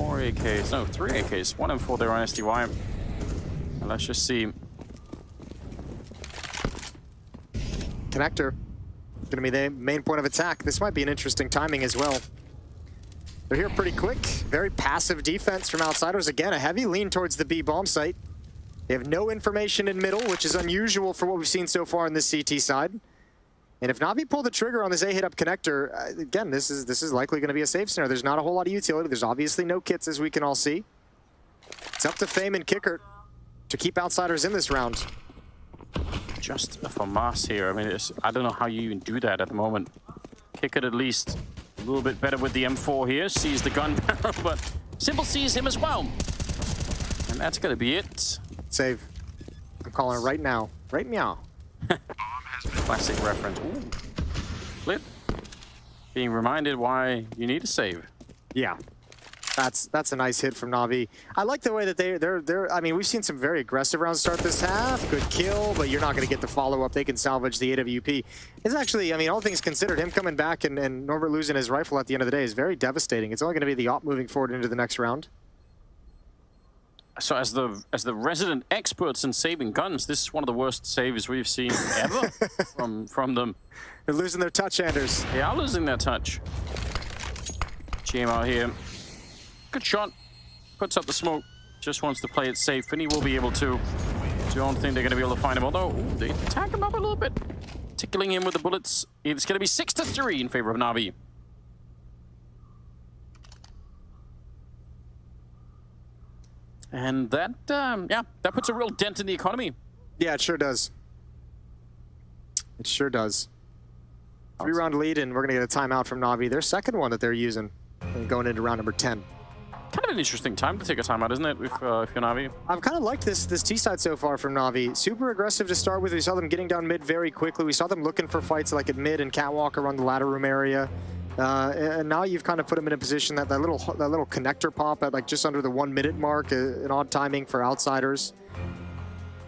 4 AKs, no, 3 AKs, 1 and 4 there on SDY. And let's just see. Connector gonna be the main point of attack. This might be an interesting timing as well. They're here pretty quick. Very passive defense from Outsiders. Again, a heavy lean towards the B bomb site. They have no information in middle, which is unusual for what we've seen so far on this CT side. And if NAVI pull the trigger on this A hit-up connector, again, this is likely going to be a safe scenario. There's not a whole lot of utility. There's obviously no kits, as we can all see. It's up to Fame and Kicker to keep Outsiders in this round. Just a FAMAS here. I mean, I don't know how you even do that at the moment. Kicker at least a little bit better with the M4 here. Sees the gun barrel, but Simple sees him as well. And that's going to be it. Save. I'm calling it right now. Right meow. Classic reference. Ooh. Flip. Being reminded why you need to save. Yeah. That's a nice hit from Navi. I like the way that they're I mean, we've seen some very aggressive rounds start this half. Good kill, but you're not going to get the follow-up. They can salvage the AWP. It's actually, I mean, all things considered, him coming back and Norbert losing his rifle at the end of the day is very devastating. It's only going to be the op moving forward into the next round. So as the resident experts in saving guns, this is one of the worst saves we've seen ever from them. They're losing their touch, Anders. They are losing their touch. GM out here. Good shot. Puts up the smoke. Just wants to play it safe, and he will be able to. Don't think they're going to be able to find him, although they attack him up a little bit. Tickling him with the bullets. It's going to be 6-3 in favor of NAVI. And that, yeah, that puts a real dent in the economy. Yeah, it sure does. It sure does. 3-round lead, and we're going to get a timeout from NAVI. Their second one that they're using, going into round number 10. Kind of an interesting time to take a timeout, isn't it, if you're NAVI? I've kind of liked this T side so far from NAVI. Super aggressive to start with. We saw them getting down mid very quickly. We saw them looking for fights like at mid and catwalk around the ladder room area. And now you've kind of put them in a position that little connector pop at like just under the 1 minute mark, an odd timing for Outsiders.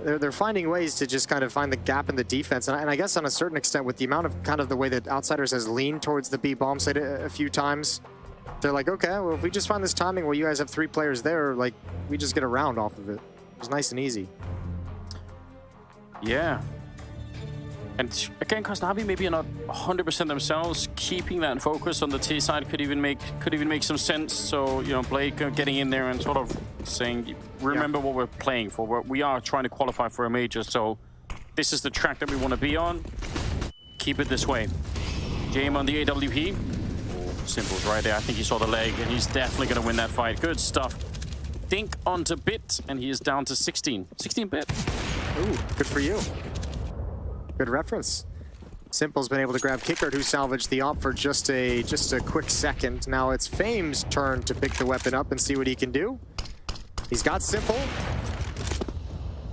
They're finding ways to just kind of find the gap in the defense. And I guess on a certain extent with the amount of kind of the way that Outsiders has leaned towards the B bomb site a few times, they're like, okay, well, if we just find this timing where you guys have 3 players there, like, we just get a round off of it. It's nice and easy. Yeah. And again, because NAVI maybe are not 100% themselves, keeping that focus on the T side could even make some sense. So, you know, Blake getting in there and sort of saying, remember what we're playing for. We are trying to qualify for a major, so this is the track that we want to be on. Keep it this way. Jame on the AWP. Simple's right there. I think he saw the leg, and he's definitely going to win that fight. Good stuff. Dink onto Bit, and he is down to 16. 16-bit. Ooh, good for you. Good reference. Simple's been able to grab Kickard, who salvaged the op for just a quick second. Now it's Fame's turn to pick the weapon up and see what he can do. He's got Simple.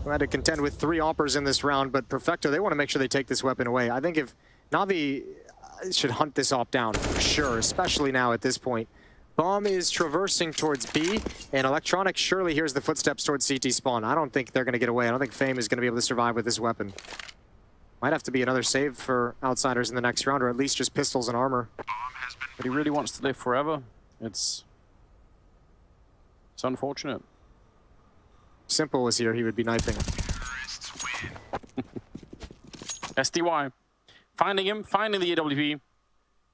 We had to contend with 3 oppers in this round, but Perfecto, they want to make sure they take this weapon away. I think if NAVI should hunt this op down for sure, especially now at this point. Bomb is traversing towards B, and Electronic surely hears the footsteps towards CT spawn. I don't think they're going to get away. I don't think Fame is going to be able to survive with this weapon. Might have to be another save for Outsiders in the next round, or at least just pistols and armor. But he really wants to live forever. It's unfortunate. Simple was here, he would be knifing. SDY. Finding him, finding the AWP.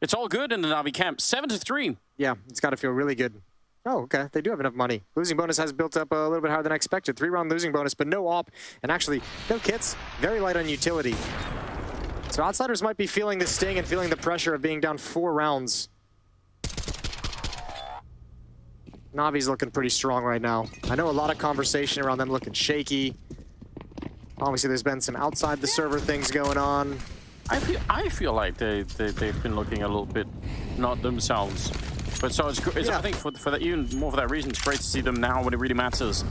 It's all good in the NAVI camp. 7-3. Yeah, it's got to feel really good. Oh, okay. They do have enough money. Losing bonus has built up a little bit higher than I expected. 3-round losing bonus, but no op. And actually, no kits. Very light on utility. So Outsiders might be feeling the sting and feeling the pressure of being down 4 rounds. Navi's looking pretty strong right now. I know a lot of conversation around them looking shaky. Obviously, there's been some outside the server things going on. I feel like they've been looking a little bit not themselves, but so it's yeah. I think for that, even more for that reason, it's great to see them now when it really matters.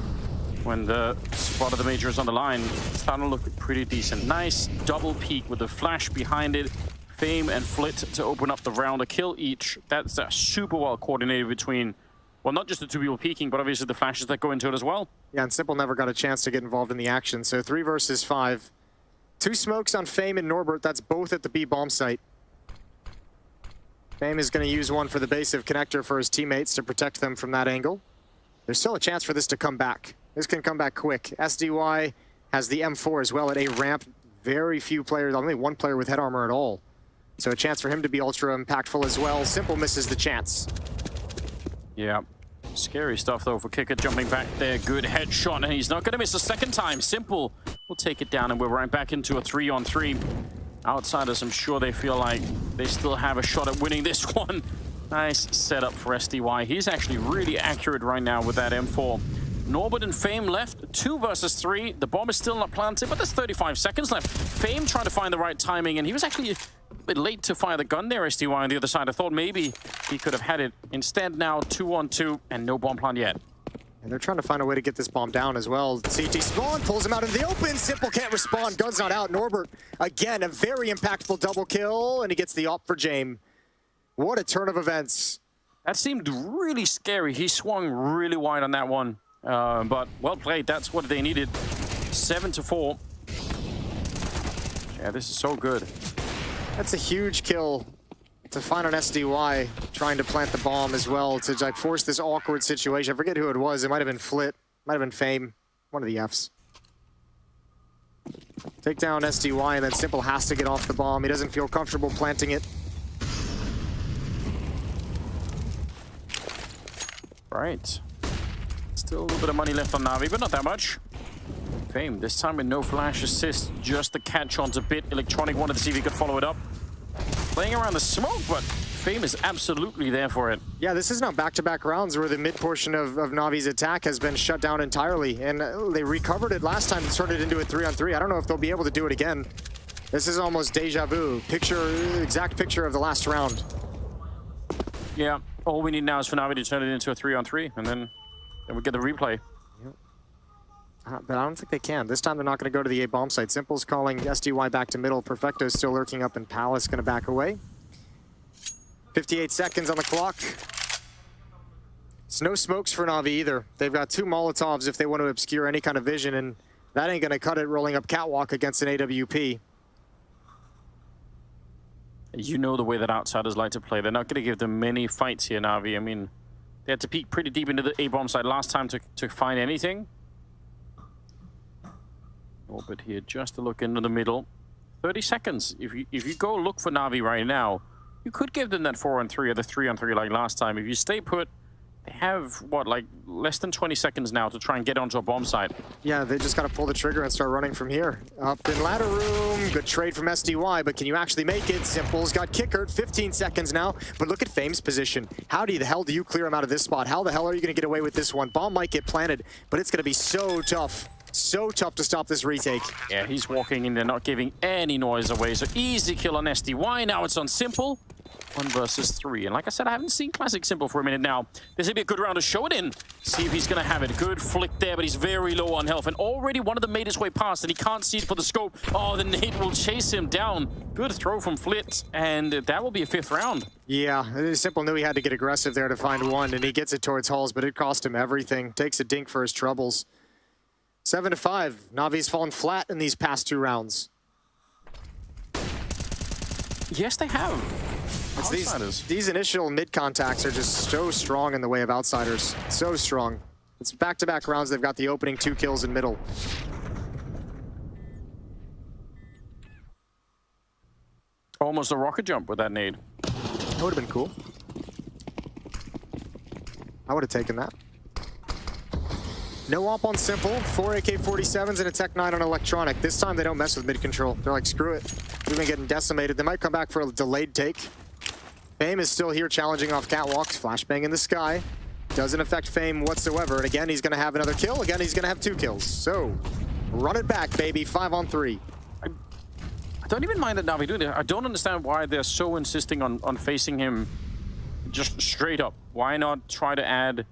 When the spot of the major is on the line, it's starting to look pretty decent. Nice double peek with the flash behind it, Fame and Flit to open up the round, a kill each. That's super well coordinated between, well, not just the 2 people peeking, but obviously the flashes that go into it as well. Yeah, and Simple never got a chance to get involved in the action. So 3 versus 5. 2 smokes on Fame and Norbert. That's both at the B bomb site. Fame is going to use one for the base of connector for his teammates to protect them from that angle. There's still a chance for this to come back. This can come back quick. SDY has the M4 as well at A ramp. Very few players, only one player with head armor at all. So a chance for him to be ultra impactful as well. Simple misses the chance. Yeah. Scary stuff though for Kicker jumping back there. Good headshot, and he's not going to miss a second time. Simple will take it down, and we're right back into a 3-on-3. Outsiders, I'm sure they feel like they still have a shot at winning this one. Nice setup for SDY. He's actually really accurate right now with that M4. Norbert and Fame left, 2 versus 3. The bomb is still not planted, but there's 35 seconds left. Fame trying to find the right timing, and he was actually a bit late to fire the gun there, SDY on the other side. I thought maybe he could have had it. Instead now, 2-on-2, and no bomb plant yet. And they're trying to find a way to get this bomb down as well. CT spawn pulls him out in the open. Simple can't respond. Gun's not out. Norbert, again, a very impactful double kill, and he gets the op for Jame. What a turn of events. That seemed really scary. He swung really wide on that one. But well played. That's what they needed. 7-4. Yeah, this is so good. That's a huge kill to find an SDY trying to plant the bomb as well to like force this awkward situation. I forget who it was. It might have been Flit. Might have been Fame. One of the Fs. Take down SDY, and then Simple has to get off the bomb. He doesn't feel comfortable planting it. Right. Still a little bit of money left on Navi, but not that much. Fame, this time with no flash assist, just the catch-ons a bit. Electronic wanted to see if he could follow it up. Playing around the smoke, but Fame is absolutely there for it. Yeah, this is now back-to-back rounds where the mid portion of Navi's attack has been shut down entirely, and they recovered it last time and turned it into a 3-on-3. I don't know if they'll be able to do it again. This is almost deja vu. Exact picture of the last round. Yeah, all we need now is for Navi to turn it into a 3-on-3, and then we get the replay. But I don't think they can. This time they're not going to go to the A bomb site. Simple's calling SDY back to middle. Perfecto's still lurking up in Palace, going to back away. 58 seconds on the clock. It's no smokes for Navi either. They've got 2 Molotovs if they want to obscure any kind of vision, and that ain't going to cut it rolling up Catwalk against an AWP. You know the way that outsiders like to play. They're not going to give them many fights here, Navi. I mean, they had to peek pretty deep into the A bomb site last time to find anything. Orbit here just to look into the middle. 30 seconds. If you go look for Navi right now, you could give them that 4-on-3 or the 3-on-3 like last time. If you stay put, they have, what, like less than 20 seconds now to try and get onto a bomb site. Yeah, they just got to pull the trigger and start running from here. Up in ladder room. Good trade from SDY, but can you actually make it? Simple's got kickered. 15 seconds now, but look at Fame's position. How the hell do you clear him out of this spot? How the hell are you going to get away with this one? Bomb might get planted, but it's going to be so tough. So tough to stop this retake. Yeah, he's walking in there, not giving any noise away. So easy kill on SDY. Now it's on Simple. 1 versus 3. And like I said, I haven't seen Classic Simple for a minute now. This would be a good round to show it in. See if he's going to have it. Good flick there, but he's very low on health. And already one of them made his way past, and he can't see it for the scope. Oh, the nade will chase him down. Good throw from Flit, and that will be a 5th round. Yeah, Simple knew he had to get aggressive there to find one, and he gets it towards Halls, but it cost him everything. Takes a dink for his troubles. 7-5. Navi's fallen flat in these past 2 rounds. Yes, they have. It's these initial mid contacts are just so strong in the way of outsiders. So strong. It's back-to-back rounds. They've got the opening 2 kills in middle. Almost a rocket jump with that nade. That would have been cool. I would have taken that. No op on Simple, 4 AK-47s and a Tech 9 on Electronic. This time they don't mess with mid-control. They're like, screw it. We've been getting decimated. They might come back for a delayed take. Fame is still here challenging off catwalks. Flashbang in the sky. Doesn't affect Fame whatsoever. And again, he's going to have another kill. Again, he's going to have 2 kills. So, run it back, baby. 5-on-3. I don't even mind that Navi doing it. I don't understand why they're so insisting on facing him just straight up. Why not try to add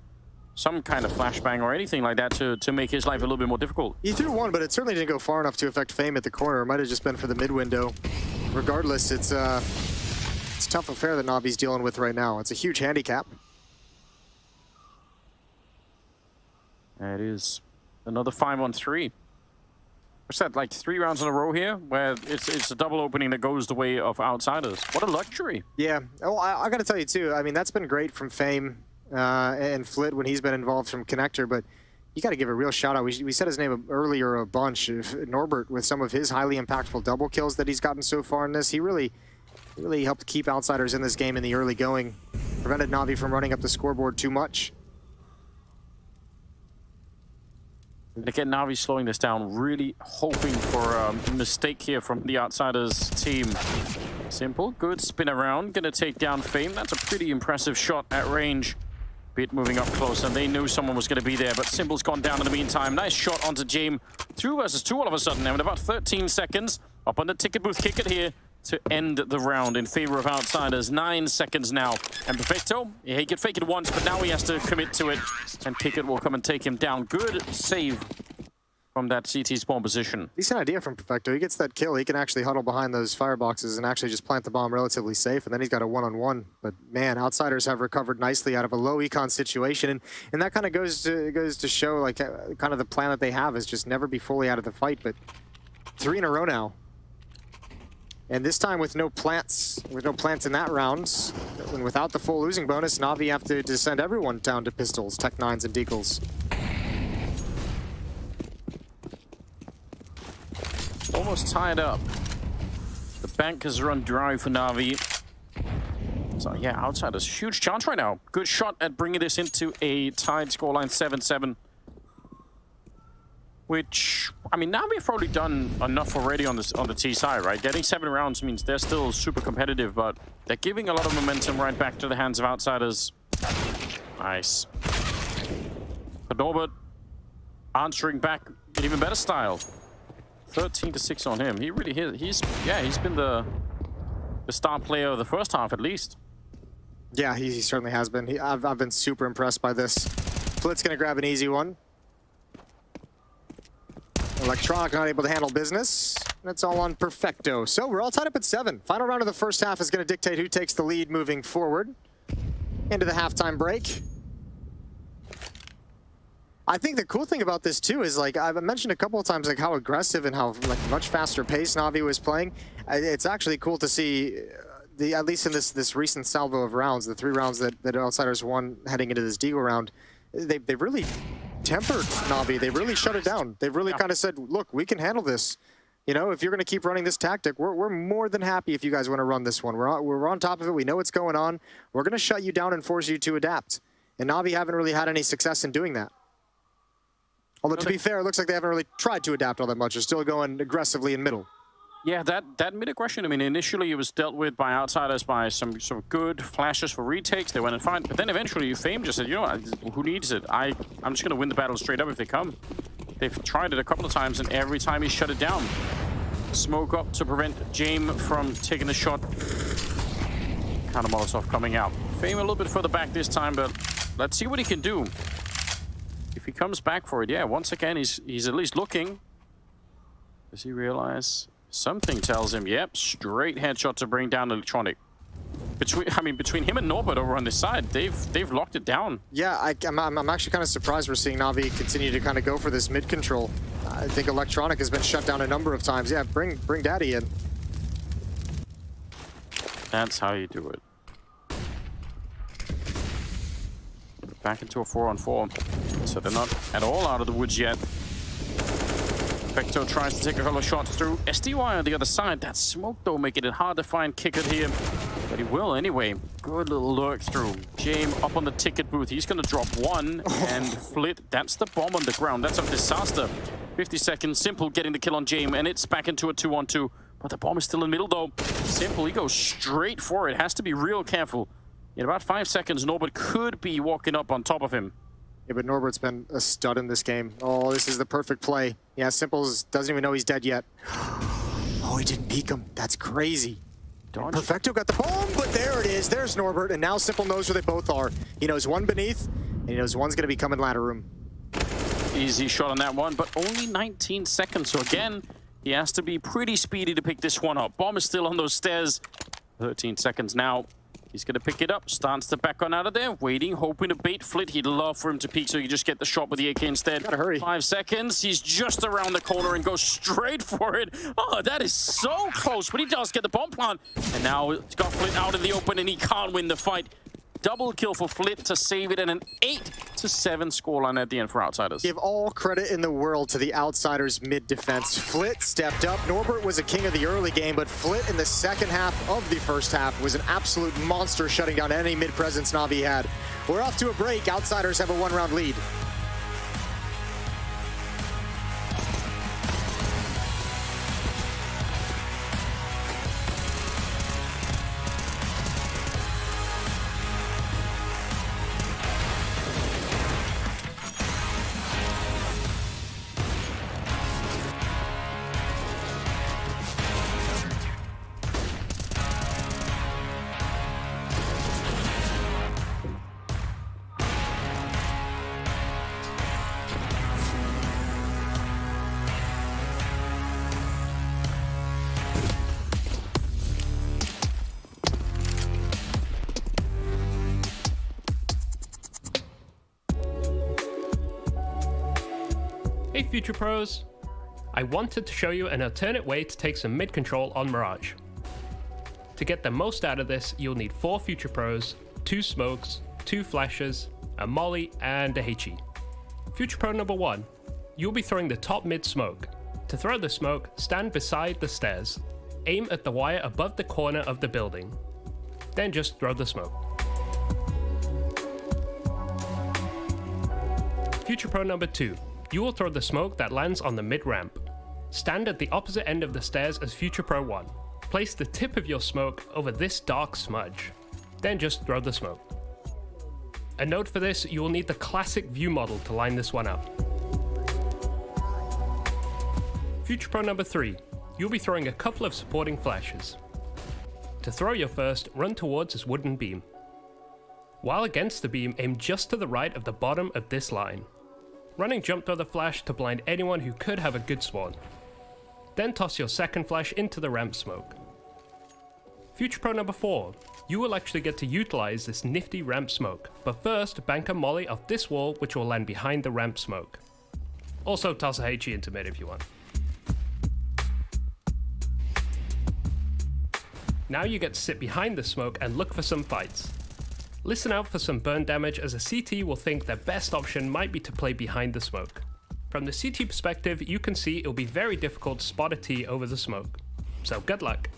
some kind of flashbang or anything like that to make his life a little bit more difficult? He threw one, but it certainly didn't go far enough to affect Fame at the corner. It might have just been for the mid window. Regardless, it's a tough affair that Navi's dealing with right now. It's a huge handicap. It is another 5-on-3. What's that, like 3 rounds in a row here, where it's a double opening that goes the way of outsiders. What a luxury. Yeah. Oh, I got to tell you too. I mean, that's been great from Fame. and Flit when he's been involved from Connector, but you got to give a real shout out. We said his name earlier a bunch. Norbert, with some of his highly impactful double kills that he's gotten so far in this, he really helped keep Outsiders in this game in the early going. Prevented NAVI from running up the scoreboard too much. And again, NAVI slowing this down, really hoping for a mistake here from the Outsiders team. Simple, good spin around, gonna take down Fame. That's a pretty impressive shot at range. Bit moving up close, and they knew someone was gonna be there, but Simple's gone down in the meantime. Nice shot onto Jame. 2 versus 2 all of a sudden now in about 13 seconds. Up on the ticket booth, kick it here to end the round in favor of Outsiders. 9 seconds now. And Perfecto, he could fake it once, but now he has to commit to it. And Kickit will come and take him down. Good save from that CT spawn position. Decent idea from Perfecto. He gets that kill. He can actually huddle behind those fireboxes and actually just plant the bomb relatively safe, and then he's got a one-on-one. But man, Outsiders have recovered nicely out of a low econ situation, and that kind of goes to show like kind of the plan that they have is just never be fully out of the fight. But 3 in a row now. And this time with no plants in that round, and without the full losing bonus, NAVI have to send everyone down to pistols, Tech 9s, and Deagles. Almost tied up. The bank has run dry for NAVI. So yeah, Outsiders, huge chance right now. Good shot at bringing this into a tied scoreline 7-7. Which, I mean, NAVI have probably done enough already on the T side, right? Getting 7 rounds means they're still super competitive, but they're giving a lot of momentum right back to the hands of Outsiders. Nice. But Norbert answering back in even better style. 13-6 on him. He really he's been the star player of the first half at least. Yeah, he certainly has been. I've been super impressed by this. Flit's gonna grab an easy one. Electronic not able to handle business. That's all on Perfecto. So we're all tied up at 7. Final round of the first half is going to dictate who takes the lead moving forward into the halftime break. I think the cool thing about this too is, like I've mentioned a couple of times, like how aggressive and how like much faster pace NAVI was playing. It's actually cool to see at least in this recent salvo of rounds, the 3 rounds that Outsiders won heading into this Deagle round. They really tempered NAVI. They really shut it down. They've really kind of said, look, we can handle this. You know, if you're going to keep running this tactic, we're more than happy if you guys want to run this one. We're on top of it. We know what's going on. We're going to shut you down and force you to adapt. And NAVI haven't really had any success in doing that. Although, to be fair, it looks like they haven't really tried to adapt all that much. They're still going aggressively in middle. Yeah, that mid-aggression, I mean, initially it was dealt with by Outsiders by some good flashes for retakes. They went and fine. But then eventually Fame just said, you know what, who needs it? I'm just going to win the battle straight up if they come. They've tried it a couple of times, and every time he shut it down. Smoke up to prevent Jame from taking the shot. Counter Molotov coming out. Fame a little bit further back this time, but let's see what he can do. If he comes back for it, yeah, once again, he's at least looking. Does he realize? Something tells him, yep, straight headshot to bring down Electronic. Between him and Norbert over on this side, they've locked it down. Yeah, I'm actually kind of surprised we're seeing NAVI continue to kind of go for this mid control. I think Electronic has been shut down a number of times. Yeah, bring Daddy in. That's how you do it. Back into a 4-on-4. So they're not at all out of the woods yet. Perfecto tries to take a couple of shots through. SDY on the other side. That smoke, though, making it hard to find Kickit here. But he will anyway. Good little lurk through. Jame up on the ticket booth. He's going to drop one and Flit. That's the bomb on the ground. That's a disaster. 50 seconds. Simple getting the kill on Jame, and it's back into a 2-on-2. But the bomb is still in the middle, though. Simple, he goes straight for it. Has to be real careful. In about 5 seconds, Norbert could be walking up on top of him. Yeah, but Norbert's been a stud in this game. Oh, this is the perfect play. Yeah, Simples doesn't even know he's dead yet. Oh, he didn't peek him. That's crazy. Perfecto got the bomb, but there it is. There's Norbert, and now Simple knows where they both are. He knows one beneath, and he knows one's going to be coming ladder room. Easy shot on that one, but only 19 seconds. So again, he has to be pretty speedy to pick this one up. Bomb is still on those stairs. 13 seconds now. He's going to pick it up, starts to back on out of there, waiting, hoping to bait Flit. He'd love for him to peek so you just get the shot with the AK instead. Gotta hurry. 5 seconds. He's just around the corner and goes straight for it. Oh, that is so close, but he does get the bomb plant. And now it's got Flit out in the open and he can't win the fight. double kill for Flit to save it, and an 8-7 scoreline at the end for Outsiders. Give all credit in the world to the Outsiders mid defense. Flit stepped up. Norbert was a king of the early game, but Flit in the second half of the first half was an absolute monster, shutting down any mid presence Navi had. We're off to a break. Outsiders have a 1-round lead. Hey Future Pros! I wanted to show you an alternate way to take some mid control on Mirage. To get the most out of this, you'll need 4 Future Pros, 2 smokes, 2 flashes, a molly, and a HE. Future Pro number 1, you'll be throwing the top mid smoke. To throw the smoke, stand beside the stairs, aim at the wire above the corner of the building, then just throw the smoke. Future Pro number 2, you will throw the smoke that lands on the mid ramp. Stand at the opposite end of the stairs as Future Pro 1. Place the tip of your smoke over this dark smudge. Then just throw the smoke. A note for this, you will need the classic view model to line this one up. Future Pro number 3, you'll be throwing a couple of supporting flashes. To throw your first, run towards this wooden beam. While against the beam, aim just to the right of the bottom of this line. Running jump throw the flash to blind anyone who could have a good spawn. Then toss your second flash into the ramp smoke. Future Pro number 4, you will actually get to utilize this nifty ramp smoke, but first bank a molly off this wall which will land behind the ramp smoke. Also toss a HE into mid if you want. Now you get to sit behind the smoke and look for some fights. Listen out for some burn damage, as a CT will think their best option might be to play behind the smoke. From the CT perspective, you can see it'll be very difficult to spot a T over the smoke. So good luck.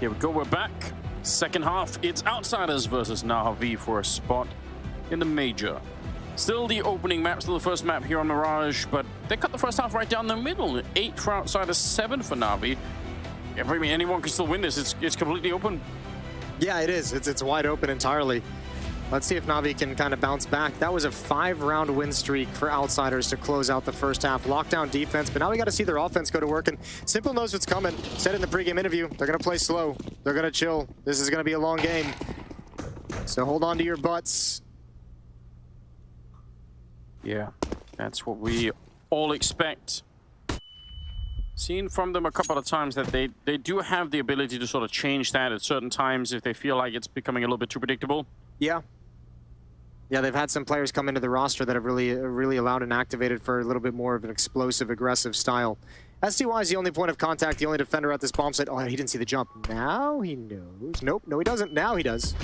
Here we go, we're back. Second half, it's Outsiders versus NAVI for a spot in the Major. Still the opening map, still the first map here on Mirage, but they cut the first half right down the middle. 8 for Outsiders, 7 for NAVI. I mean, anyone can still win this. It's completely open. Yeah, it is. It's wide open entirely. Let's see if Navi can kind of bounce back. That was a 5-round win streak for Outsiders to close out the first half. Lockdown defense, but now we got to see their offense go to work. And Simple knows what's coming. Said in the pregame interview, they're going to play slow. They're going to chill. This is going to be a long game. So hold on to your butts. Yeah, that's what we all expect. Seen from them a couple of times that they do have the ability to sort of change that at certain times if they feel like it's becoming a little bit too predictable. Yeah. Yeah, they've had some players come into the roster that have really allowed and activated for a little bit more of an explosive, aggressive style. STY is the only point of contact, the only defender at this bomb site. Oh, he didn't see the jump. Now he knows. Nope, no he doesn't. Now he does.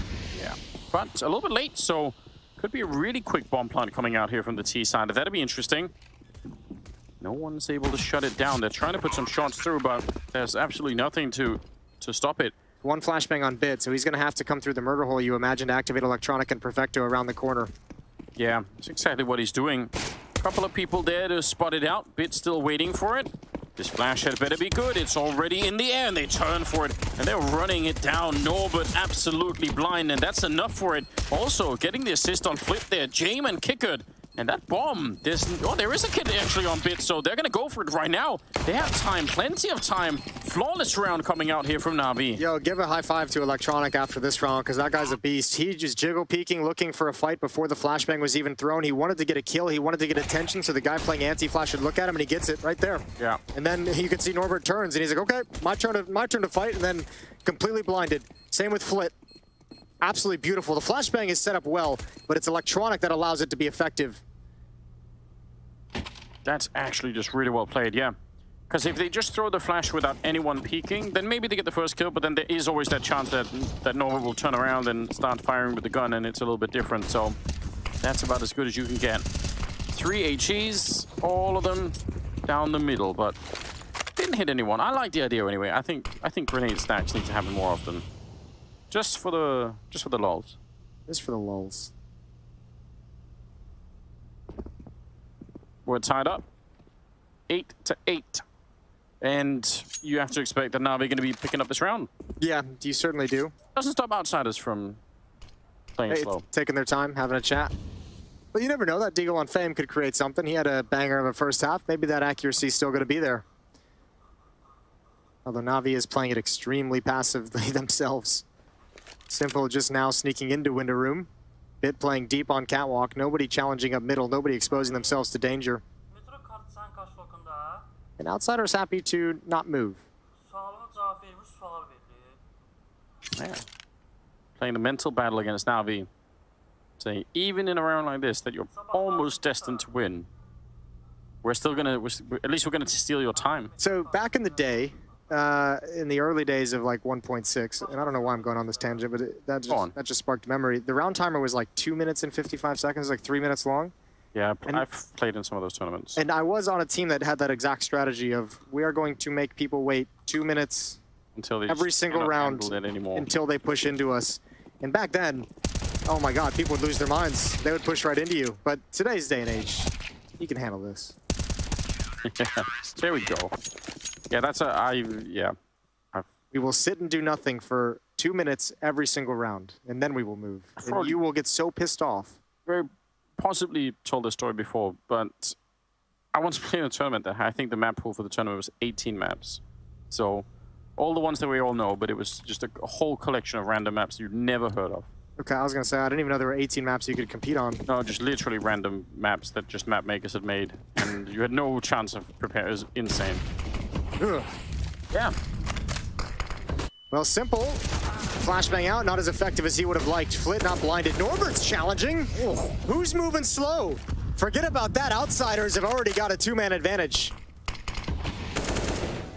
Yeah, but a little bit late, so could be a really quick bomb plant coming out here from the T side. That'd be interesting. No one's able to shut it down. They're trying to put some shots through, but there's absolutely nothing to stop it. One flashbang on bid, so he's going to have to come through the murder hole, you imagine, to activate electronic and perfecto around the corner. Yeah, that's exactly what he's doing. Couple of people there to spot it out. Bit still waiting for it. This flash had better be good. It's already in the air, and they turn for it, and they're running it down. Norbert absolutely blind, and that's enough for it. Also, getting the assist on Flip there. Jamin Kickard. And that bomb, there is a kid actually on Bit, so they're going to go for it right now. They have time, plenty of time. Flawless round coming out here from NAVI. Yo, give a high five to Electronic after this round, because that guy's a beast. He just jiggle peeking, looking for a fight before the flashbang was even thrown. He wanted to get a kill. He wanted to get attention, so the guy playing anti-flash would look at him, and he gets it right there. Yeah. And then you can see Norbert turns, and he's like, okay, my turn to fight, and then completely blinded. Same with Flit. Absolutely beautiful. The flashbang is set up well, but it's Electronic that allows it to be effective. That's actually just really well played, yeah. Because if they just throw the flash without anyone peeking, then maybe they get the first kill, but then there is always that chance that Nova will turn around and start firing with the gun, and it's a little bit different. So that's about as good as you can get. 3 HEs, all of them down the middle, but didn't hit anyone. I like the idea anyway. I think grenade stacks need to happen more often. Just for the lulz. Just for the lulz. We're tied up, 8-8, and you have to expect that NAVI are going to be picking up this round. Yeah, you certainly do. Doesn't stop outsiders from playing slow. Taking their time, having a chat. But you never know, that Deagle on Fame could create something. He had a banger of a first half. Maybe that accuracy is still going to be there. Although NAVI is playing it extremely passively themselves. Simple just now sneaking into window room. Bit playing deep on catwalk, nobody challenging up middle, nobody exposing themselves to danger. And Outsider's happy to not move. Yeah. Playing the mental battle against NAVI. Saying, even in a round like this, that you're almost destined to win. We're still gonna, at least we're gonna steal your time. So back in the day, in the early days of like 1.6, and I don't know why I'm going on this tangent, but that just sparked memory. The round timer was like 2 minutes and 55 seconds, like 3 minutes long. Yeah, I've played in some of those tournaments. And I was on a team that had that exact strategy of, we are going to make people wait 2 minutes until they every single round until they push into us. And back then, oh my God, people would lose their minds. They would push right into you. But today's day and age, you can handle this. Yeah, there we go. Yeah, that's we will sit and do nothing for 2 minutes every single round, and then we will move. And you will get so pissed off. Very possibly told this story before, but I once played in a tournament that I think the map pool for the tournament was 18 maps. So all the ones that we all know, but it was just a whole collection of random maps you'd never heard of. Okay, I was going to say, I didn't even know there were 18 maps you could compete on. No, just literally random maps that just map makers had made, and you had no chance of preparing. It was insane. Ugh. Yeah. Well, Simple. Flashbang out, not as effective as he would have liked. Flit not blinded. Norbert's challenging. Who's moving slow? Forget about that. Outsiders have already got a 2-man advantage.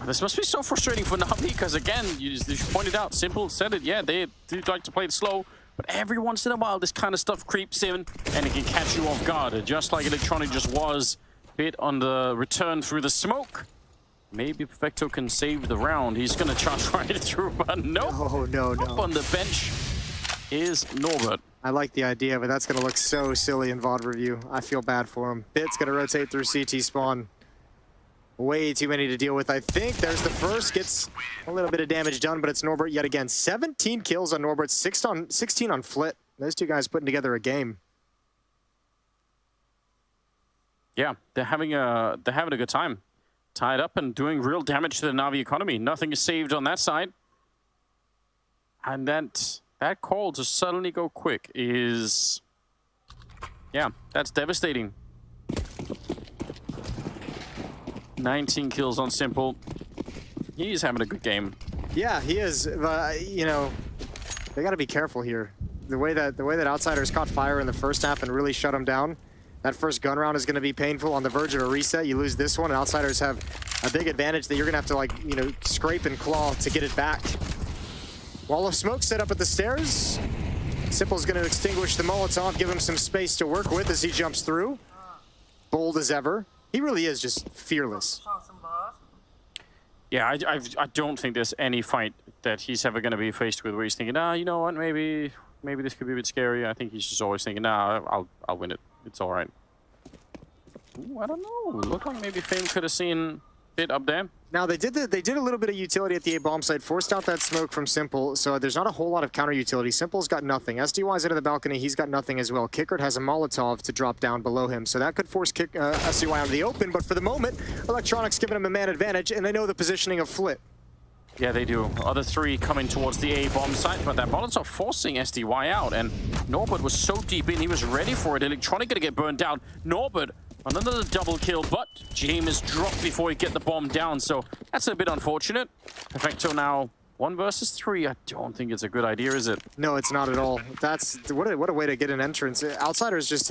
This must be so frustrating for NAVI, because again, you pointed out, Simple said it, yeah, they do like to play it slow, but every once in a while this kind of stuff creeps in, and it can catch you off guard, just like Electronic just was. Bit on the return through the smoke. Maybe Perfecto can save the round. He's going to charge right through, but nope. Oh, no. Up on the bench is Norbert. I like the idea, but that's going to look so silly in VOD review. I feel bad for him. Bit's going to rotate through CT spawn. Way too many to deal with, I think. There's the first. Gets a little bit of damage done, but it's Norbert yet again. 17 kills on Norbert, 16 on Flit. Those two guys putting together a game. Yeah, they're having a good time. Tied up and doing real damage to the NAVI economy. Nothing is saved on that side. And that call to suddenly go quick is... yeah, that's devastating. 19 kills on Simple. He's having a good game. Yeah, he is. You know, they got to be careful here. The way that Outsiders caught fire in the first half and really shut him down. That first gun round is going to be painful on the verge of a reset. You lose this one, and Outsiders have a big advantage that you're going to have to, like, you know, scrape and claw to get it back. Wall of smoke set up at the stairs. Simple's going to extinguish the Molotov, give him some space to work with as he jumps through. Bold as ever. He really is just fearless. Yeah, I don't think there's any fight that he's ever going to be faced with where he's thinking, you know what, maybe maybe this could be a bit scary. I think he's just always thinking, nah, I'll win it. It's all right. Ooh, I don't know. Looked like maybe Fame could have seen it up there. Now they did a little bit of utility at the A bomb site, forced out that smoke from Simple, so there's not a whole lot of counter utility. Simple's got nothing. SDY's into the balcony, he's got nothing as well. Kickert has a Molotov to drop down below him, so that could force SDY out of the open, but for the moment, Electronic's giving him a man advantage, and they know the positioning of Flit. Yeah, they do. Other three coming towards the A bomb site, but that Molotov forcing SDY out, and Norbert was so deep in, he was ready for it. Electronic gonna get burned down. Norbert, another double kill, but James dropped before he get the bomb down, so that's a bit unfortunate. Perfecto now 1 versus 3. I don't think it's a good idea, is it? No, it's not at all. That's what a way to get an entrance. Outsiders just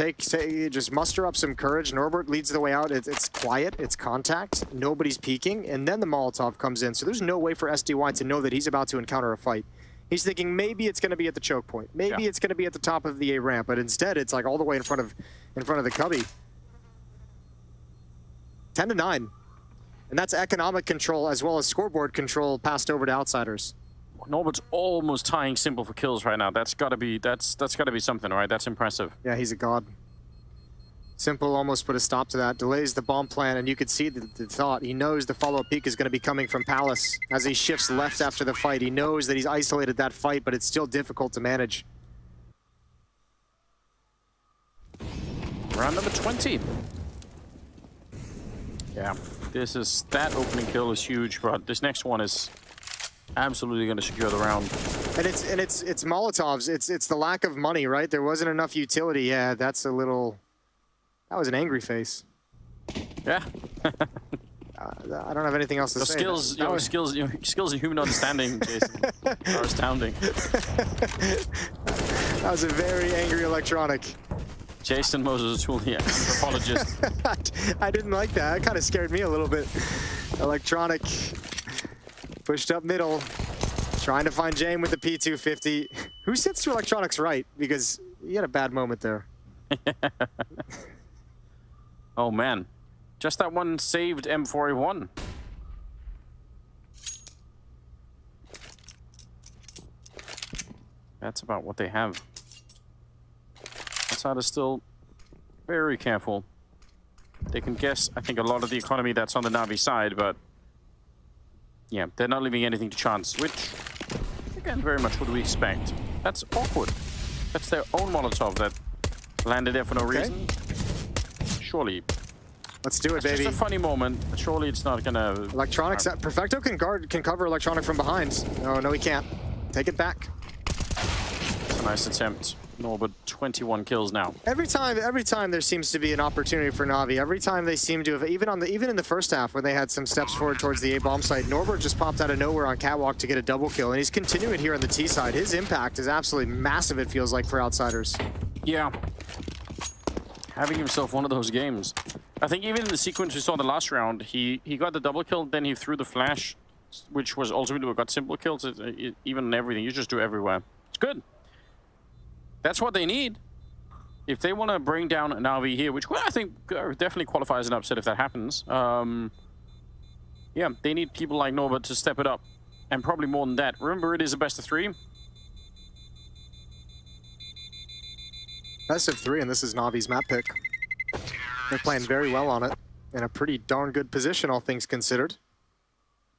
just muster up some courage. Norbert leads the way out. It's quiet, it's contact, nobody's peeking, and then the Molotov comes in. So there's no way for SDY to know that he's about to encounter a fight. He's thinking maybe it's going to be at the choke point, maybe it's going to be at the top of the A ramp, but instead it's like all the way in front of the cubby. 10-9. And that's economic control as well as scoreboard control passed over to Outsiders. Norbert's almost tying Simple for kills right now. That's gotta be something, right? That's impressive. Yeah, he's a god. Simple almost put a stop to that, delays the bomb plan, and you could see the thought. He knows the follow-up peek is going to be coming from Palace as he shifts left after the fight. He knows that he's isolated that fight, but it's still difficult to manage. Round number 20. Yeah, that opening kill is huge, but this next one is absolutely going to secure the round. And it's Molotovs. It's the lack of money, right? There wasn't enough utility. Yeah, that's a little. That was an angry face. Yeah. I don't have anything else to say. Your skills in human understanding, Jason, are astounding. That was a very angry Electronic. Jason Moses O'Toole, yeah, anthropologist. I didn't like that. That kind of scared me a little bit. Electronic pushed up middle, trying to find Jame with the P250. Who sits to Electronic's right? Because he had a bad moment there. Oh man, just that one saved M4A1. That's about what they have. Outside is still very careful. They can guess, I think, a lot of the economy that's on the Navi side, but yeah, they're not leaving anything to chance, which, again, very much what we expect. That's awkward. That's their own Molotov that landed there for no reason. Surely. Let's do it, baby. Just a funny moment. Surely it's not gonna... Electronics, Perfecto can cover Electronic from behind. No, he can't. Take it back. It's a nice attempt. Norbert, 21 kills now. Every time there seems to be an opportunity for Navi. Every time they seem to have, even in the first half when they had some steps forward towards the A bomb site, Norbert just popped out of nowhere on Catwalk to get a double kill, and he's continuing here on the T side. His impact is absolutely massive, it feels like, for Outsiders. Yeah. Having himself one of those games. I think even in the sequence we saw in the last round, he got the double kill, then he threw the flash, which was ultimately what got Simple kills. Even in everything, you just do everywhere. It's good. That's what they need. If they want to bring down Navi here, which I think definitely qualifies an upset if that happens. Yeah, they need people like Norbert to step it up. And probably more than that. Remember, it is a best of 3. Best of 3, and this is Navi's map pick. They're playing very well on it. In a pretty darn good position, all things considered.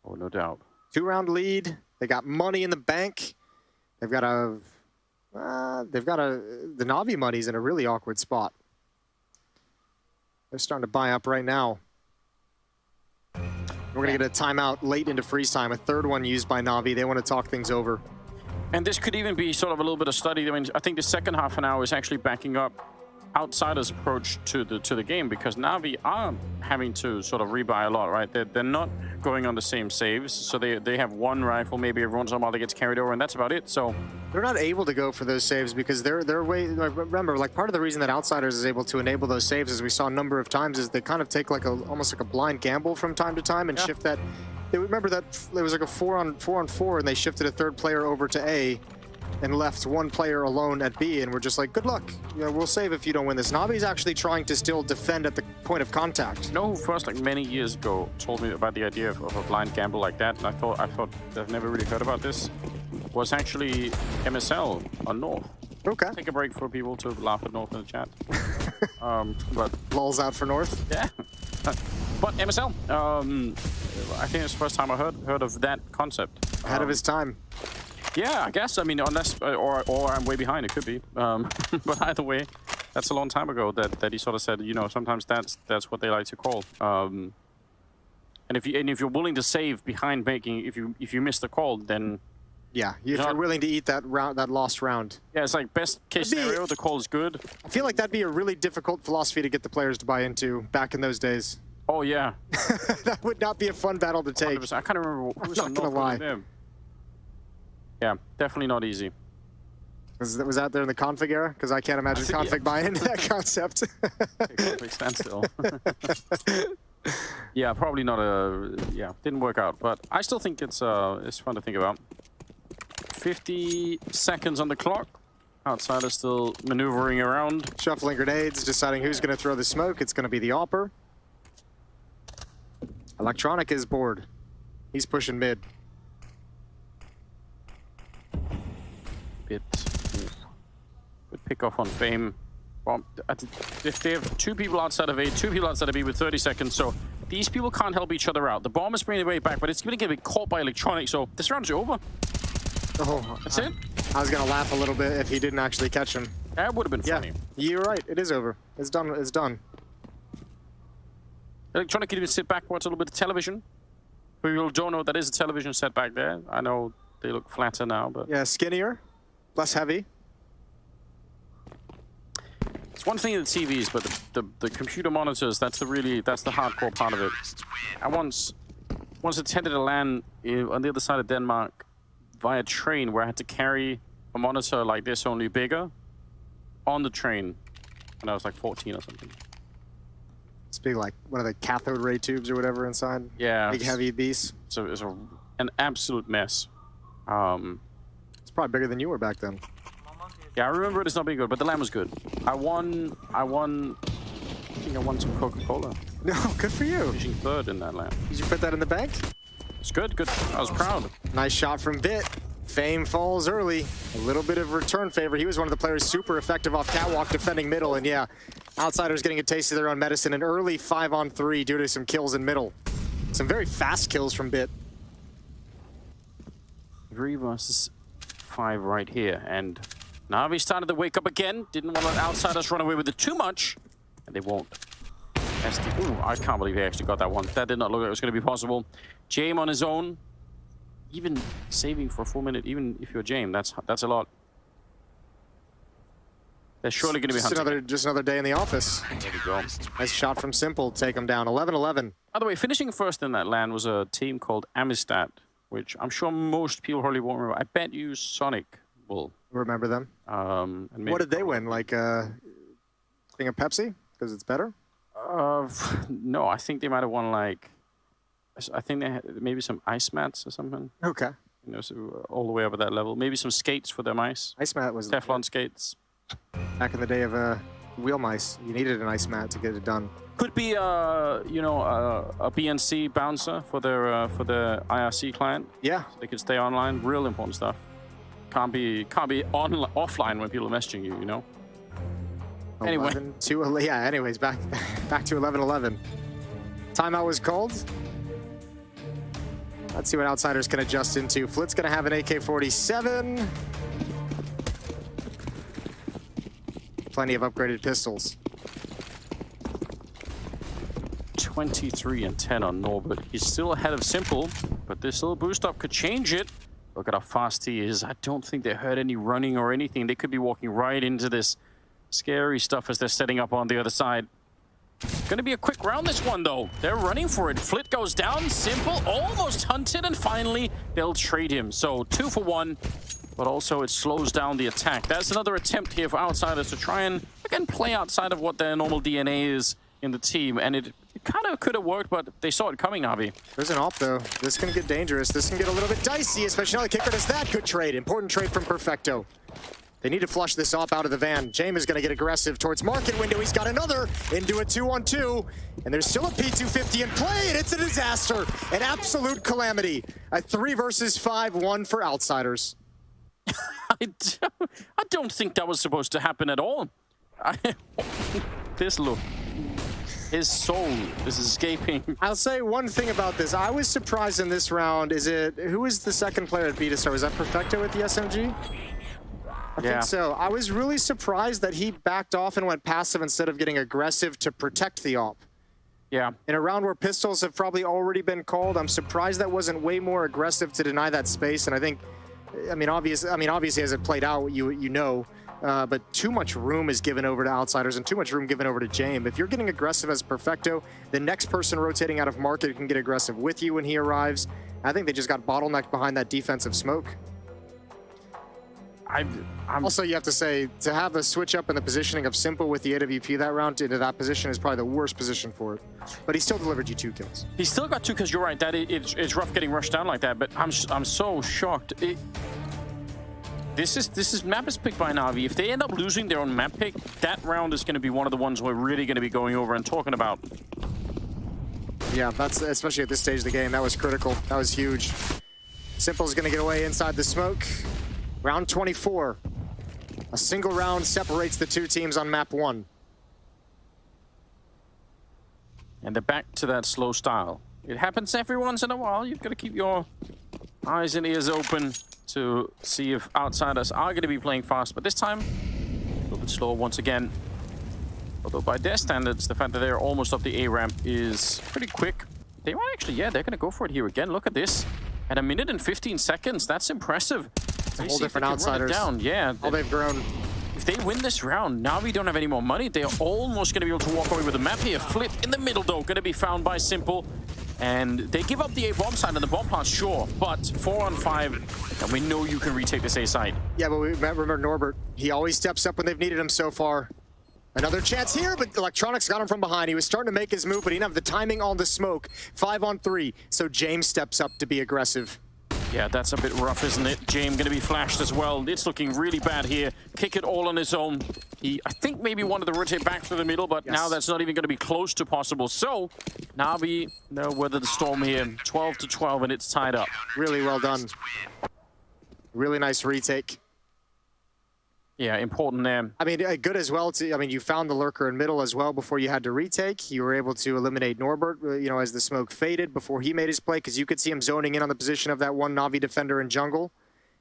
Oh, no doubt. 2-round lead. They got money in the bank. They've got the Navi money's in a really awkward spot. They're starting to buy up right now. We're gonna get a timeout late into freeze time, a third one used by Navi. They want to talk things over. And this could even be sort of a little bit of study. I mean, I think the second half an hour is actually backing up Outsiders' approach to the game, because Navi are having to sort of rebuy a lot, right? They're not going on the same saves, so they have one rifle, maybe every once in a while they gets carried over, and that's about it. So they're not able to go for those saves because they're way. Remember, like, part of the reason that Outsiders is able to enable those saves, as we saw a number of times, is they kind of take like almost like a blind gamble from time to time and shift that. They remember that there was like a 4-on-4, and they shifted a third player over to A and left one player alone at B, and we're just like, good luck. You know, we'll save if you don't win this. Navi's actually trying to still defend at the point of contact. You know who first, like many years ago, told me about the idea of a blind gamble like that? And I thought I've never really heard about this. Was actually MSL on North. Okay. Take a break for people to laugh at North in the chat. But Lulls out for North. yeah. But MSL, I think it's the first time I heard of that concept. Ahead of his time. Yeah, I guess. I mean, unless or I'm way behind. It could be. But either way, that's a long time ago that he sort of said, you know, sometimes that's what they like to call. And if you're willing to save behind making, if you miss the call, then Yeah, if you're willing to eat that lost round. yeah, it's like best case scenario, the call is good. I feel like that'd be a really difficult philosophy to get the players to buy into back in those days. Oh yeah, That would not be a fun battle to take. 100%. I can't remember who was not on gonna North lie. them. Yeah, definitely not easy. Was that there in the config era? Because I can't imagine config buying into that concept. Config standstill. Yeah, probably not a. Yeah, didn't work out, but I still think it's fun to think about. 50 seconds on the clock. Outsider still maneuvering around. Shuffling grenades, deciding who's going to throw the smoke. It's going to be the Opper. Electronic is bored. He's pushing mid. Bit. Good pick off on Fame. Well, if they have two people outside of A, two people outside of B with 30 seconds, so these people can't help each other out. The bomb is bringing it way back, but it's going to get caught by Electronic, so this round's over. Oh, That's it. I was going to laugh a little bit if he didn't actually catch him. That would have been funny. Yeah, you're right. It is over. It's done. It's done. Electronic can even sit back, watch a little bit of television. For people who don't know, that is a television set back there. I know they look flatter now, but Yeah, skinnier, less heavy. it's one thing in the TVs, but the computer monitors, that's the hardcore part of it. I once attended a LAN on the other side of Denmark via train where I had to carry a monitor like this, only bigger, on the train when I was like 14 or something. It's big, like one of the cathode ray tubes or whatever inside. Yeah. Big heavy beast. So it was an absolute mess. It's probably bigger than you were back then. Yeah, I remember it as not being good, but the LAN was good. I think I won some Coca-Cola. No, good for you. Finishing third in that LAN. Did you put that in the bank? It's good. I was proud. Nice shot from Bit. Fame falls early. A little bit of return favor. He was one of the players super effective off catwalk defending middle, and yeah, Outsiders getting a taste of their own medicine. An early 5-on-3 due to some kills in middle. Some very fast kills from Bit. 3 versus 5 right here, and Navi started to wake up again. Didn't want to let Outsiders run away with it too much, and they won't. Ooh, I can't believe he actually got that one. That did not look like it was going to be possible. Jame on his own, even saving for a full minute, even if you're Jame, that's a lot. They're surely going to be hunting. Just another day in the office. There we go. Nice shot from Simple, take him down. 11-11. By the way, finishing first in that LAN was a team called Amistad, which I'm sure most people probably won't remember. I bet you Sonic will. Remember them? And maybe What did they win? Like thing of Pepsi? Because it's better? No, I think they might have won like, I think they had maybe some ice mats or something. Okay. You know, so all the way up at that level. Maybe some skates for them ice. Ice mat was Teflon skates. back in the day of wheel mice. You needed an ice mat to get it done. Could be a BNC bouncer for their IRC client. Yeah. So they could stay online. Real important stuff. Can't be offline when people are messaging you. You know. Anyway. Anyways, back to 11-11. Timeout was called. Let's see what Outsiders can adjust into. Flit's going to have an AK-47. Plenty of upgraded pistols. 23 and 10 on Norbert. He's still ahead of Simple, but this little boost up could change it. Look at how fast he is. I don't think they heard any running or anything. They could be walking right into this scary stuff as they're setting up on the other side. Gonna be a quick round, this one, though. They're running for it. Flit goes down. Simple almost hunted, and finally they'll trade him. So 2 for 1, but also it slows down the attack. That's another attempt here for Outsiders to try and, again, play outside of what their normal DNA is in the team. And it kind of could have worked, but they saw it coming, Navi. There's an op, though. This can get dangerous. This can get a little bit dicey, especially now the kicker does that. Good trade. Important trade from Perfecto. They need to flush this op out of the van. James is going to get aggressive towards market window. He's got another into a 2-on-2. And there's still a P250 in play, and it's a disaster. An absolute calamity. A 3 versus 5, 1 for Outsiders. I don't think that was supposed to happen at all. This look. His soul is escaping. I'll say one thing about this. I was surprised in this round. Who was the second player that beat us? Was that Perfecto with the SMG? I think so. I was really surprised that he backed off and went passive instead of getting aggressive to protect the op. Yeah. In a round where pistols have probably already been called, I'm surprised that wasn't way more aggressive to deny that space. And I think, obviously as it played out, you know. But too much room is given over to outsiders and too much room given over to James. If you're getting aggressive as Perfecto, the next person rotating out of market can get aggressive with you when he arrives. I think they just got bottlenecked behind that defensive smoke. Also, you have to say, to have a switch up in the positioning of Simple with the AWP that round into that position is probably the worst position for it. But he still delivered you 2 kills. He still got 2 kills, you're right. That it's rough getting rushed down like that, but I'm so shocked. This map is picked by NAVI. If they end up losing their own map pick, that round is going to be one of the ones we're really going to be going over and talking about. Yeah, that's especially at this stage of the game. That was critical. That was huge. Simple's going to get away inside the smoke. Round 24. A single round separates the 2 teams on map 1. And they're back to that slow style. It happens every once in a while. You've got to keep your eyes and ears open to see if outsiders are going to be playing fast, but this time a little bit slower once again. Although by their standards, the fact that they're almost up the A ramp is pretty quick. They might actually, yeah, they're going to go for it here again. Look at this. At 1 minute and 15 seconds, that's impressive. It's a whole different outsiders. Down. Yeah, all they've grown. If they win this round, now we don't have any more money. They're almost going to be able to walk away with the map here. Flip in the middle, though, going to be found by Simple. And they give up the A bomb side and the bomb plant, sure, but 4 on 5, and we know you can retake this A side. Yeah, but remember Norbert, he always steps up when they've needed him so far. Another chance here, but Electronics got him from behind. He was starting to make his move, but he didn't have the timing on the smoke. 5 on 3, so James steps up to be aggressive. Yeah, that's a bit rough, isn't it? James going to be flashed as well. It's looking really bad here. Kick it all on his own. He, I think, maybe wanted to rotate back to the middle, but now that's not even going to be close to possible. So, NAVI, no weather the storm here. 12-12, and it's tied up. Really well done. Really nice retake. Yeah, important there. I mean, good as well. You found the lurker in middle as well before you had to retake. You were able to eliminate Norbert, as the smoke faded before he made his play, because you could see him zoning in on the position of that one NAVI defender in jungle.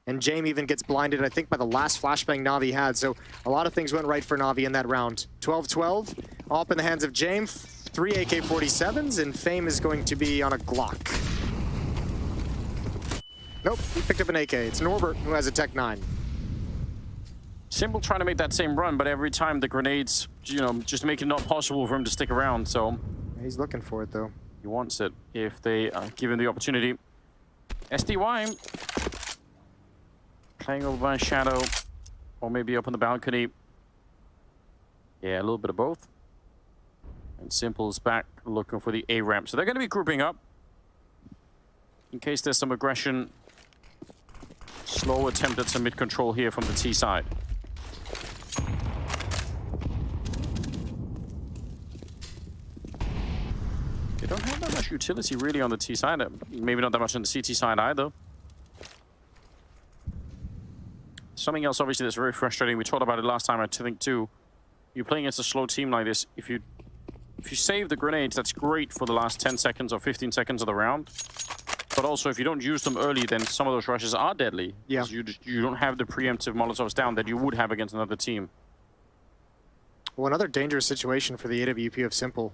And James even gets blinded, I think, by the last flashbang NAVI had. So a lot of things went right for NAVI in that round. 12-12, all up in the hands of James. 3 AK-47s, and Fame is going to be on a Glock. Nope, he picked up an AK. It's Norbert who has a Tech 9. Simple trying to make that same run, but every time the grenades, just make it not possible for him to stick around, so... He's looking for it, though. He wants it, if they give him the opportunity. SDY playing over by Shadow, or maybe up on the balcony. Yeah, a little bit of both. And Simple's back looking for the A ramp. So they're going to be grouping up in case there's some aggression. Slow attempt at some mid-control here from the T side. They don't have that much utility really on the T side. Maybe not that much on the CT side either. Something else obviously that's very frustrating. We talked about it last time, I think too. You're playing against a slow team like this. If you save the grenades, that's great for the last 10 seconds or 15 seconds of the round. But also, if you don't use them early, then some of those rushes are deadly. Yeah. You don't have the preemptive Molotovs down that you would have against another team. Well, another dangerous situation for the AWP of Simple.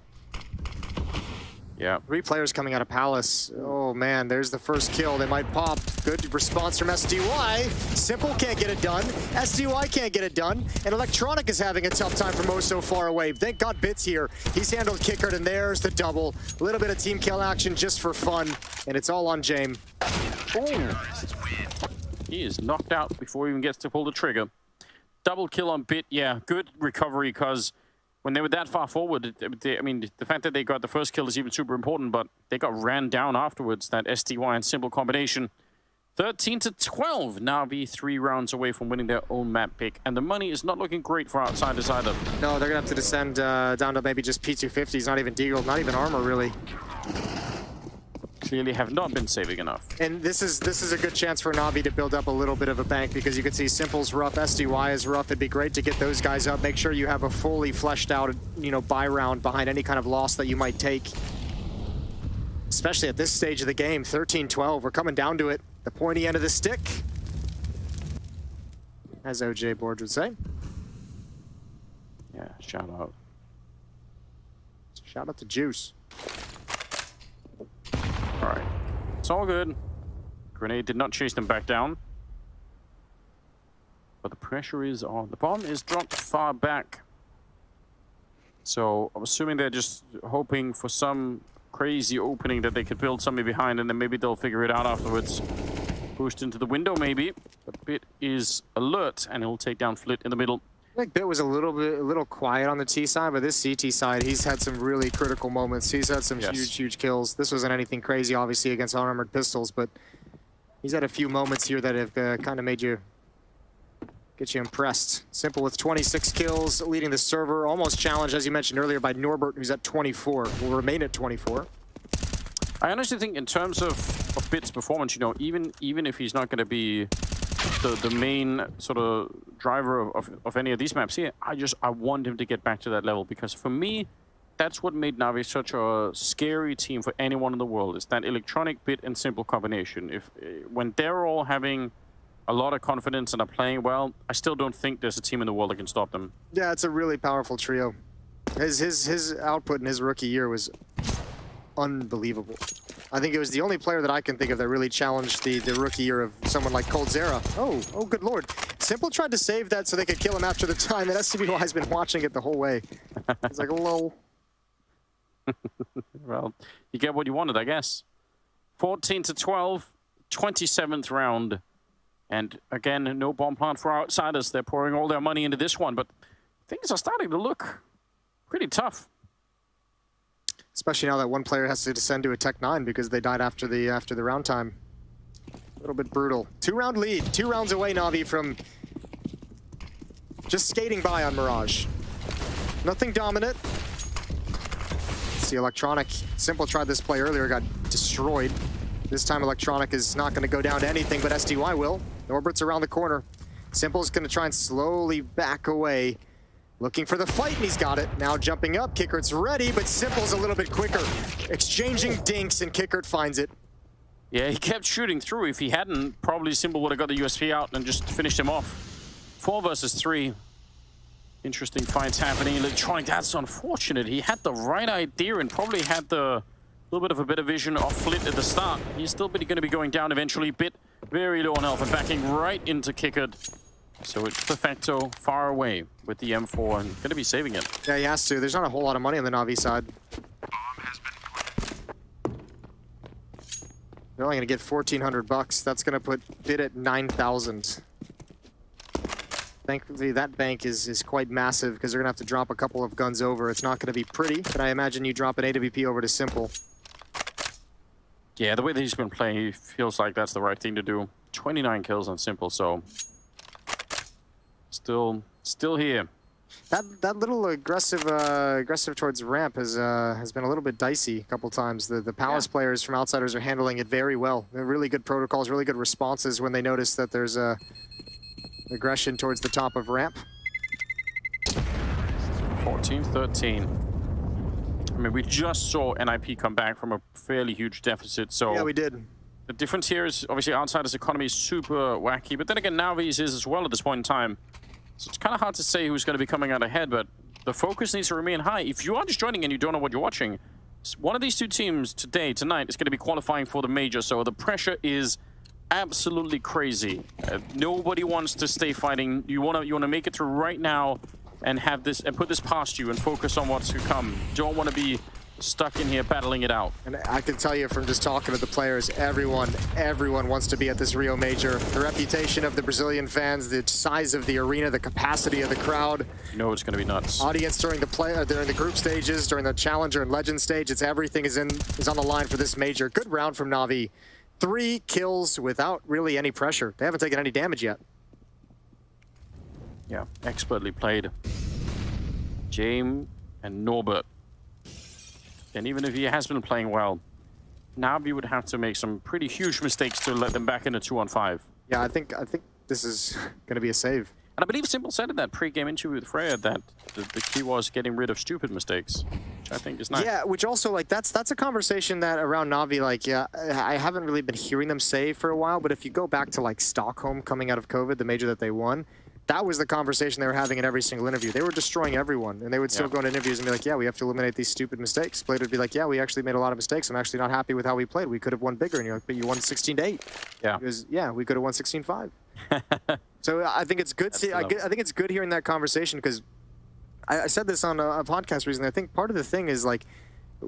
Yeah. 3 players coming out of Palace. Oh man, there's the first kill. They might pop. Good response from SDY. Simple can't get it done. SDY can't get it done. And Electronic is having a tough time for Mo so far away. Thank God Bit's here. He's handled Kickard, and there's the double. A little bit of team kill action just for fun. And it's all on James. Oh. He is knocked out before he even gets to pull the trigger. Double kill on Bit. Yeah, good recovery, because when they were that far forward, the fact that they got the first kill is even super important, but they got ran down afterwards, that SDY and Simple combination. 13-12, NAVI 3 rounds away from winning their own map pick, and the money is not looking great for outsiders either. No, they're going to have to descend down to maybe just P250s, not even Deagle, not even armor, really. clearly have not been saving enough. And this is a good chance for Navi to build up a little bit of a bank, because you can see Simple's rough, SDY is rough. It'd be great to get those guys up. Make sure you have a fully fleshed out, you know, buy round behind any kind of loss that you might take. Especially at this stage of the game, 13-12. We're coming down to it. The pointy end of the stick, as OJ Board would say. Yeah, shout out. Shout out to Juice. All right, it's all good. Grenade did not chase them back down. But the pressure is on. The bomb is dropped far back. So I'm assuming they're just hoping for some crazy opening that they could build something behind, and then maybe they'll figure it out afterwards. Pushed into the window maybe, but Bit is alert and he'll take down Flit in the middle. I think Bit was a little quiet on the T side, but this CT side, he's had some really critical moments. He's had some huge kills. This wasn't anything crazy, obviously, against unarmored pistols, but he's had a few moments here that have kind of made you get you impressed. Simple with 26 kills, leading the server, almost challenged, as you mentioned earlier, by Norbert, who's at 24. Will remain at 24. I honestly think in terms of Bit's performance, you know, even if he's not going to be the main sort of driver of any of these maps here, I want him to get back to that level, because for me, that's what made Navi such a scary team for anyone in the world, is that electronic, Bit, and Simple combination. When they're all having a lot of confidence and are playing well, I still don't think there's a team in the world that can stop them. Yeah, it's a really powerful trio. His output in his rookie year was unbelievable. I think it was the only player that I can think of that really challenged the rookie year of someone like Coldzera. Oh, good lord. Simple tried to save that so they could kill him after the time, and SCBY's been watching it the whole way. It's like, lol. Well, you get what you wanted, I guess. 14-12, 27th round. And again, no bomb plant for outsiders. They're pouring all their money into this one, but things are starting to look pretty tough. Especially now that one player has to descend to a Tech 9 because they died after the round time. A little bit brutal. 2-round lead. 2 rounds away, Navi, from just skating by on Mirage. Nothing dominant. Let's see, Electronic. Simple tried this play earlier, got destroyed. This time Electronic is not going to go down to anything, but SDY will. Norbert's around the corner. Simple's going to try and slowly back away. Looking for the fight, and he's got it. Now jumping up, Kickert's ready, but Simple's a little bit quicker. Exchanging dinks, and Kickert finds it. Yeah, he kept shooting through. If he hadn't, probably Simple would have got the USP out and just finished him off. 4 versus 3. Interesting fights happening. Electronic, that's unfortunate. He had the right idea and probably had the little bit of a better vision of Flit at the start. He's still going to be going down eventually. Bit very low on health and backing right into Kickert. So it's perfecto, far away with the M4 and going to be saving it. Yeah, he has to. There's not a whole lot of money on the Navi side. They're only going to get 1,400 bucks. That's going to put Bit at 9,000. Thankfully, that bank is quite massive because they're going to have to drop a couple of guns over. It's not going to be pretty, but I imagine you drop an AWP over to Simple. Yeah, the way that he's been playing, he feels like that's the right thing to do. 29 kills on Simple, so still here. That little aggressive towards ramp has been a little bit dicey a couple times. The Palace players from Outsiders are handling it very well. They're really good protocols, really good responses when they notice that there's aggression towards the top of ramp. 14-13. I mean, we just saw NIP come back from a fairly huge deficit, so yeah, we did. The difference here is obviously Outsiders' economy is super wacky, but then again, Navi's is as well at this point in time. So it's kind of hard to say who's going to be coming out ahead, but the focus needs to remain high. If you are just joining and you don't know what you're watching, one of these two teams tonight is going to be qualifying for the major, so the pressure is absolutely crazy. Nobody wants to stay fighting. You want to make it through right now and have this and put this past you and focus on what's to come. Don't want to be stuck in here battling it out. And I can tell you from just talking to the players, everyone wants to be at this Rio Major. The reputation of the Brazilian fans, the size of the arena, the capacity of the crowd. You know it's going to be nuts. Audience during the group stages, during the Challenger and Legend stage, everything is on the line for this major. Good round from Navi. 3 kills without really any pressure. They haven't taken any damage yet. Yeah, expertly played. James and Norbert. And even if he has been playing well, NAVI would have to make some pretty huge mistakes to let them back into 2-on-5. Yeah, I think this is going to be a save. And I believe Simple said in that pre-game interview with Freya that the key was getting rid of stupid mistakes, which I think is nice. Yeah, which also, like, that's a conversation that around Navi, like, yeah, I haven't really been hearing them say for a while, but if you go back to, like, Stockholm coming out of COVID, the major that they won, that was the conversation they were having in every single interview. They were destroying everyone, and they would still go into interviews and be like, yeah, we have to eliminate these stupid mistakes. Blade would be like, yeah, we actually made a lot of mistakes. I'm actually not happy with how we played. We could have won bigger. And you're like, but you won 16-8. Yeah. Because, yeah, we could have won 16-5. So I think it's good. I think it's good hearing that conversation, because I said this on a podcast recently. I think part of the thing is, like,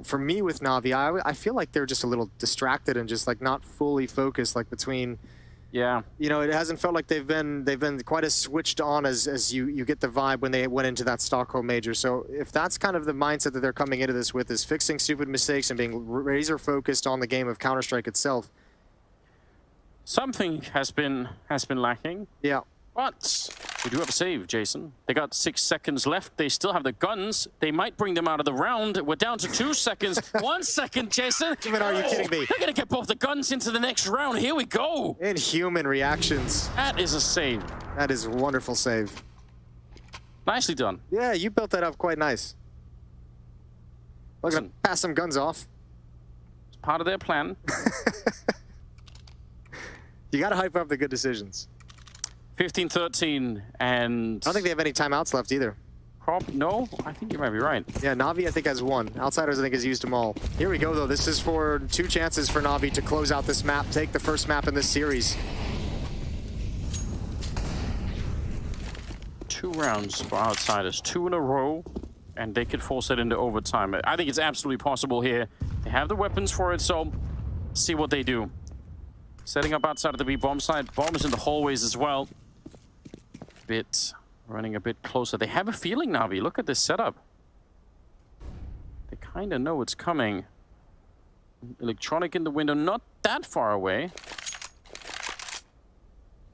for me with Navi, I feel like they're just a little distracted and just, like, not fully focused, like, between... Yeah. You know, it hasn't felt like they've been quite as switched on as you get the vibe when they went into that Stockholm major. So if that's kind of the mindset that they're coming into this with, is fixing stupid mistakes and being razor focused on the game of Counter-Strike itself. Something has been lacking. Yeah. But we do have a save, Jason. They got 6 seconds left. They still have the guns. They might bring them out of the round. We're down to 2 seconds. 1 second, Jason. Are you kidding me? They're going to get both the guns into the next round. Here we go. Inhuman reactions. That is a save. That is a wonderful save. Nicely done. Yeah, you built that up quite nice. We're going to pass some guns off. It's part of their plan. You got to hype up the good decisions. 15-13, and... I don't think they have any timeouts left either. No? I think you might be right. Yeah, Navi, I think, has 1. Outsiders, I think, has used them all. Here we go, though. This is for 2 chances for Navi to close out this map, take the first map in this series. 2 rounds for Outsiders. 2 in a row, and they could force it into overtime. I think it's absolutely possible here. They have the weapons for it, so see what they do. Setting up outside of the B bomb side. Bomb is in the hallways as well. Running a bit closer. They have a feeling, Navi. Look at this setup. They kind of know it's coming. Electronic in the window, not that far away.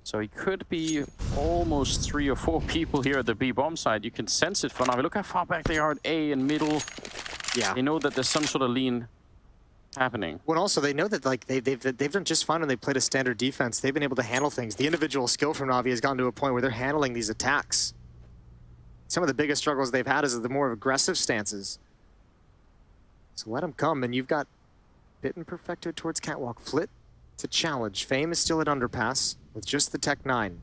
So he could be almost 3 or 4 people here at the B bomb side. You can sense it for Navi. Look how far back they are at A and middle. Yeah. They know that there's some sort of lean happening. Well, also, they know that, like, they've done just fine when they played a standard defense. They've been able to handle things. The individual skill from Navi has gotten to a point where they're handling these attacks. Some of the biggest struggles they've had is the more aggressive stances. So let them come, and you've got Pit and Perfecto towards Catwalk. Flit to challenge. Fame is still at Underpass with just the Tech 9.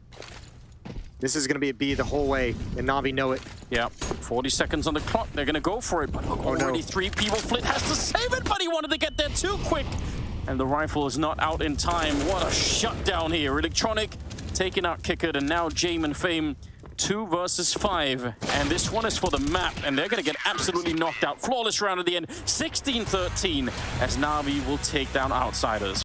This is going to be a B the whole way, and Navi know it. Yeah, 40 seconds on the clock. They're going to go for it, but already 3 people. Flit has to save it, but he wanted to get there too quick. And the rifle is not out in time. What a shutdown here. Electronic taking out Kickard, and now Jame and Fame 2 versus 5. And this one is for the map, and they're going to get absolutely knocked out. Flawless round at the end, 16-13, as Navi will take down Outsiders.